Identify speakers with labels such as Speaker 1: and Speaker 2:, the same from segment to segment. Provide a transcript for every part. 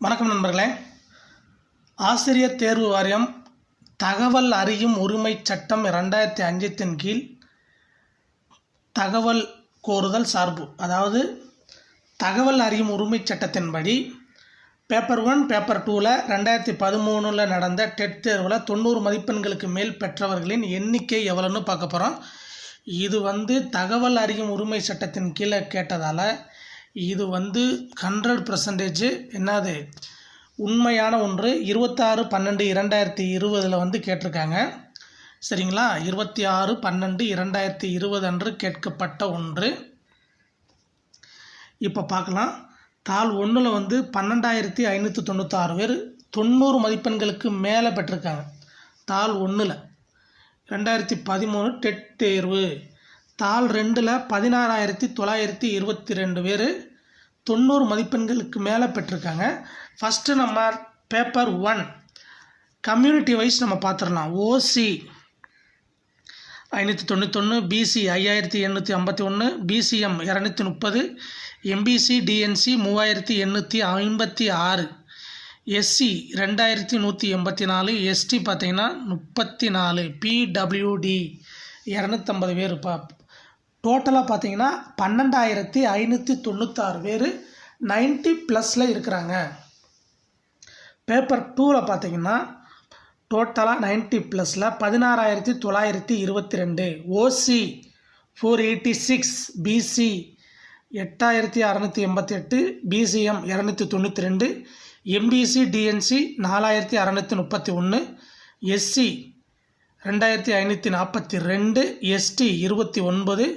Speaker 1: வணக்கம் நண்பர்களே. ஆசிரியர் தேர்வு வாரியம் தகவல் அறியும் உரிமை சட்டம் 2005 கீழ் தகவல் கோருதல் சார்பு, அதாவது தகவல் அறியும் உரிமை சட்டத்தின்படி பேப்பர் 1 பேப்பர் 2ல் 2013 நடந்த டெட் தேர்வில் 90 மதிப்பெண்களுக்கு மேல் பெற்றவர்களின் எண்ணிக்கை எவ்வளோன்னு பார்க்க போகிறோம். இது தகவல் அறியும் உரிமை சட்டத்தின் கீழே கேட்டதால் இது 100% என்னது உண்மையான ஒன்று. 26/12/2020 கேட்டிருக்காங்க. சரிங்களா, 26/12/2020 அன்று கேட்கப்பட்ட ஒன்று. இப்போ பார்க்கலாம். தாள் 1ல் 12,596 பேர் 90 மதிப்பெண்களுக்கு மேலே பெற்றிருக்காங்க. தாள் 1ல் 2013 டெட் தேர்வு. தாள் 2ல் 16,922 பேர் 90 மதிப்பெண்களுக்கு மேலே பெற்றிருக்காங்க. ஃபஸ்ட்டு நம்ம பேப்பர் 1 கம்யூனிட்டி வைஸ் நம்ம பார்த்துடலாம். OC 591, BC 5,851, BCM 230, MBC DNC 3,856, SC 2,184, ST பார்த்தீங்கன்னா 34, பிடபிள்யூடி 250 பேர். டோட்டலாக பார்த்தீங்கன்னா 12,596 பேர் 90+ இருக்கிறாங்க. பேப்பர் 2ல் பார்த்தீங்கன்னா டோட்டலாக 90+ல் 16,922, OC 486, BC 8,688, BCM 292, MBC DNC 4,631, SC 2,542, ST 29,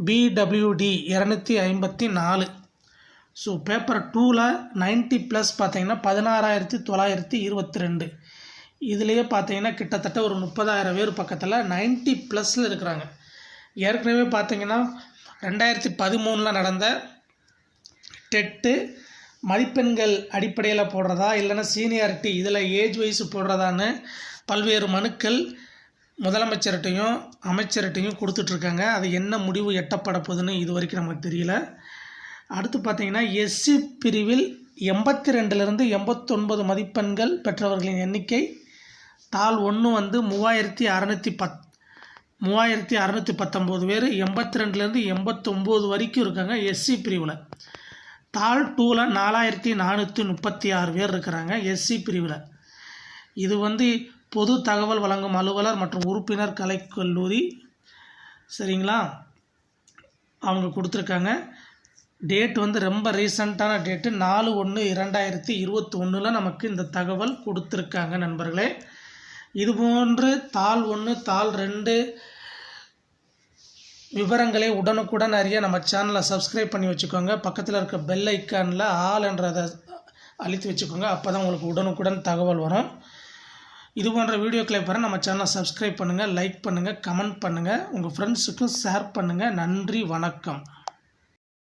Speaker 1: PWD 254. So paper 2ல் 90+ பார்த்தீங்கன்னா 16,922. இதுலேயே பார்த்தீங்கன்னா கிட்டத்தட்ட ஒரு 30,000 பேர் பக்கத்தில் 90+ல் இருக்கிறாங்க. ஏற்கனவே பார்த்தீங்கன்னா 2013 நடந்த டெட்டு மதிப்பெண்கள் அடிப்படையில் போடுறதா இல்லைன்னா சீனியாரிட்டி இதில் ஏஜ் வைஸ் போடுறதான்னு பல்வேறு மனுக்கள் முதலமைச்சர்கிட்டையும் அமைச்சர்கிட்டையும் கொடுத்துட்ருக்காங்க. அது என்ன முடிவு எட்டப்பட போகுதுன்னு இது வரைக்கும் நமக்கு தெரியல. அடுத்து பார்த்தீங்கன்னா எஸ்சி பிரிவில் 82லிருந்து 89 மதிப்பெண்கள் பெற்றவர்களின் எண்ணிக்கை தாள் 1 3,619 பேர் 82லேருந்து 89 வரைக்கும் இருக்காங்க எஸ்சி பிரிவில். தாள் 2ல் 4,436 பேர் இருக்கிறாங்க எஸ்சி பிரிவில். இது பொது தகவல் வழங்கும் அலுவலர் மற்றும் உறுப்பினர் கலைக்கல்லூரி, சரிங்களா, அவங்க கொடுத்துருக்காங்க. டேட் ரொம்ப ரீசண்டான டேட்டு 4/1/2021 நமக்கு இந்த தகவல் கொடுத்துருக்காங்க நண்பர்களே. இதுபோன்று தாள் 1 தாள் 2 விவரங்களை உடனுக்குடன் அறிய நம்ம சேனலை சப்ஸ்கிரைப் பண்ணி வச்சுக்கோங்க. பக்கத்தில் இருக்க பெல் ஐக்கானில் ஆல் என்றதை அழுத்தி வச்சுக்கோங்க. அப்போ தான் உங்களுக்கு உடனுக்குடன் தகவல் வரும். இது போன்ற வீடியோக்களை பெற நம்ம சேனலை சப்ஸ்கிரைப் பண்ணுங்கள், லைக் பண்ணுங்கள், கமெண்ட் பண்ணுங்கள், உங்கள் ஃப்ரெண்ட்ஸுக்கும் ஷேர் பண்ணுங்கள். நன்றி, வணக்கம்.